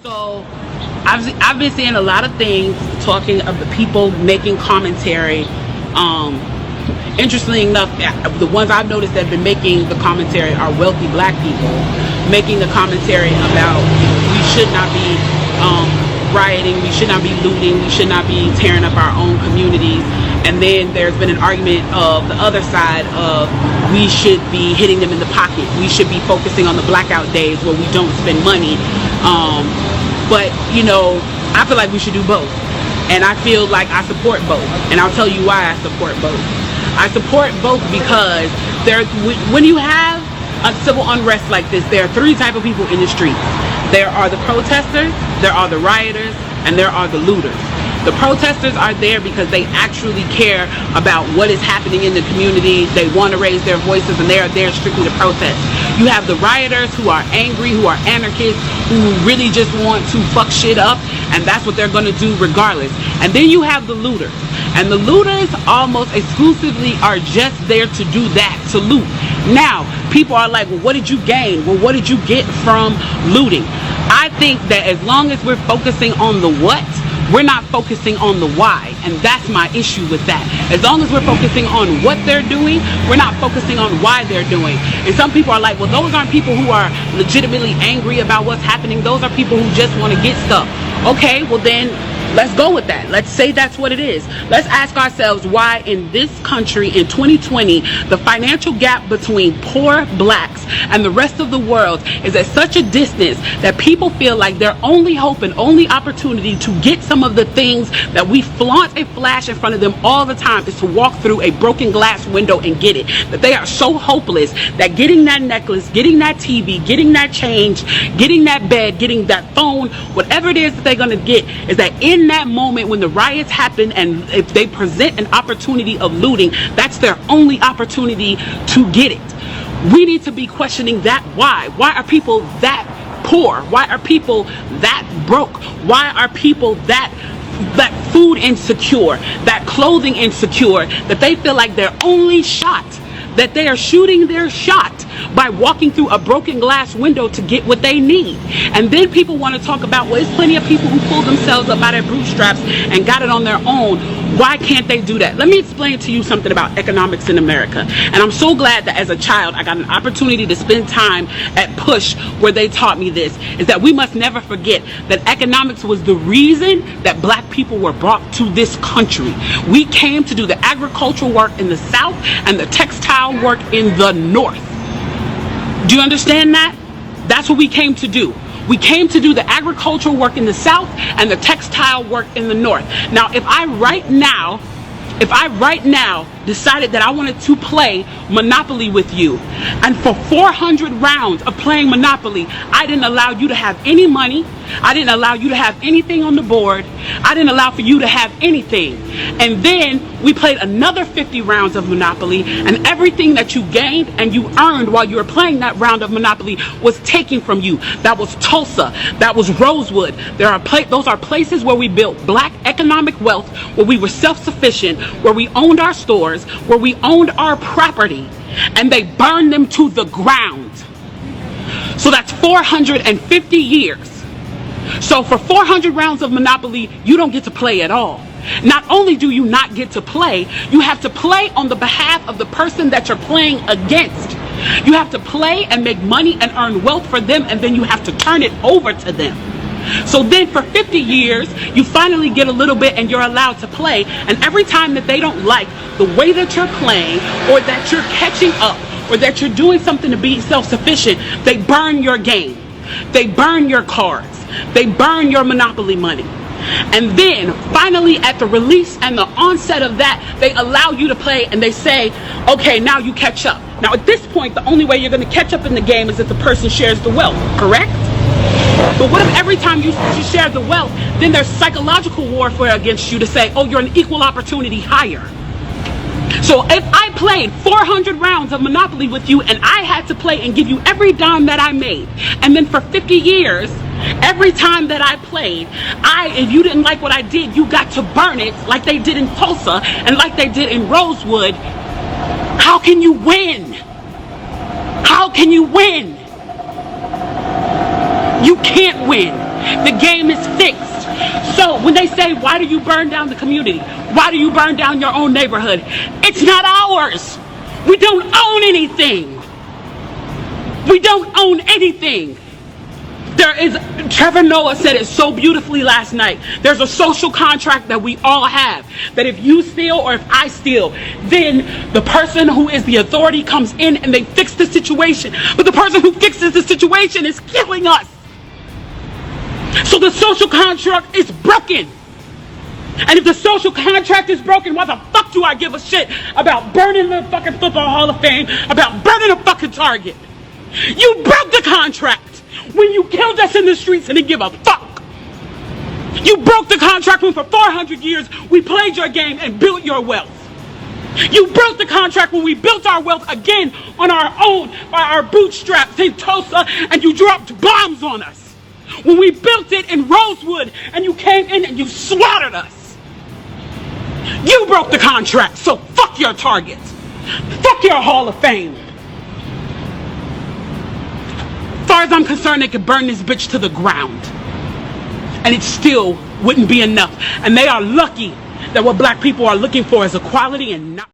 So I've been seeing a lot of things talking of the people making commentary. Interestingly enough, the ones I've noticed that have been making the commentary are wealthy black people making the commentary about we should not be rioting, we should not be looting, we should not be tearing up our own communities. And then there's been an argument of the other side of we should be hitting them in the pocket. We should be focusing on the blackout days where we don't spend money. But, you know, I feel like we should do both. And I feel like I support both. And I'll tell you why I support both. I support both because when you have a civil unrest like this, there are three types of people in the street. There are the protesters, there are the rioters, and there are the looters. The protesters are there because they actually care about what is happening in the community. They want to raise their voices, and they are there strictly to protest. You have the rioters who are angry, who are anarchists, who really just want to fuck shit up, and that's what they're going to do regardless. And then you have the looters. And the looters almost exclusively are just there to do that, to loot. Now, people are like, well, what did you gain? Well, what did you get from looting? I think that as long as we're focusing on the what, we're not focusing on the why, and that's my issue with that. As long as we're focusing on what they're doing, we're not focusing on why they're doing. And some people are like, well, those aren't people who are legitimately angry about what's happening. Those are people who just want to get stuff. Okay, well then, let's go with that. Let's say that's what it is. Let's ask ourselves why in this country in 2020, the financial gap between poor blacks and the rest of the world is at such a distance that people feel like their only hope and only opportunity to get some of the things that we flaunt and flash in front of them all the time is to walk through a broken glass window and get it. That they are so hopeless that getting that necklace, getting that TV, getting that change, getting that bed, getting that phone, whatever it is that they're going to get, is that in that moment when the riots happen and if they present an opportunity of looting, that's their only opportunity to get it. We need to be questioning that why. Why are people that poor? Why are people that broke? Why are people that food insecure, that clothing insecure, that they feel like their only shot, that they are shooting their shot by walking through a broken glass window to get what they need? And then people want to talk about, well, there's plenty of people who pulled themselves up by their bootstraps and got it on their own. Why can't they do that? Let me explain to you something about economics in America. And I'm so glad that as a child, I got an opportunity to spend time at Push where they taught me this, is that we must never forget that economics was the reason that black people were brought to this country. We came to do the agricultural work in the South and the textile work in the North. Do you understand that? That's what we came to do. We came to do the agricultural work in the South and the textile work in the North. Now, if I right now decided that I wanted to play Monopoly with you, and for 400 rounds of playing Monopoly, I didn't allow you to have any money, I didn't allow you to have anything on the board, I didn't allow for you to have anything, and then we played another 50 rounds of Monopoly, and everything that you gained and you earned while you were playing that round of Monopoly was taken from you. That was Tulsa, that was Rosewood. Those are places where we built black economic wealth, where we were self-sufficient, where we owned our stores, where we owned our property, and they burned them to the ground. So that's 450 years. So for 400 rounds of Monopoly, you don't get to play at all. Not only do you not get to play, you have to play on the behalf of the person that you're playing against. You have to play and make money and earn wealth for them, and then you have to turn it over to them. So then for 50 years, you finally get a little bit and you're allowed to play. And every time that they don't like the way that you're playing, or that you're catching up, or that you're doing something to be self-sufficient, they burn your game. They burn your cards. They burn your Monopoly money. And then finally at the release and the onset of that, they allow you to play and they say, okay, now you catch up. Now at this point, the only way you're going to catch up in the game is if the person shares the wealth, correct? But what if every time you share the wealth, then there's psychological warfare against you to say, oh, you're an equal opportunity hire. So if I played 400 rounds of Monopoly with you and I had to play and give you every dime that I made, and then for 50 years, every time that I played, if you didn't like what I did, you got to burn it like they did in Tulsa and like they did in Rosewood, how can you win? How can you win? You can't win. The game is fixed. So when they say, why do you burn down the community? Why do you burn down your own neighborhood? It's not ours. We don't own anything. We don't own anything. There is, Trevor Noah said it so beautifully last night. There's a social contract that we all have. That if you steal or if I steal, then the person who is the authority comes in and they fix the situation. But the person who fixes the situation is killing us. So the social contract is broken. And if the social contract is broken, why the fuck do I give a shit about burning the fucking Football Hall of Fame, about burning a fucking Target? You broke the contract when you killed us in the streets and didn't give a fuck. You broke the contract when for 400 years we played your game and built your wealth. You broke the contract when we built our wealth again on our own by our bootstraps in Tulsa and you dropped bombs on us. When we built it in Rosewood and you came in and you slaughtered us. You broke the contract, so fuck your Target. Fuck your Hall of Fame. As far as I'm concerned, they could burn this bitch to the ground. And it still wouldn't be enough. And they are lucky that what black people are looking for is equality and not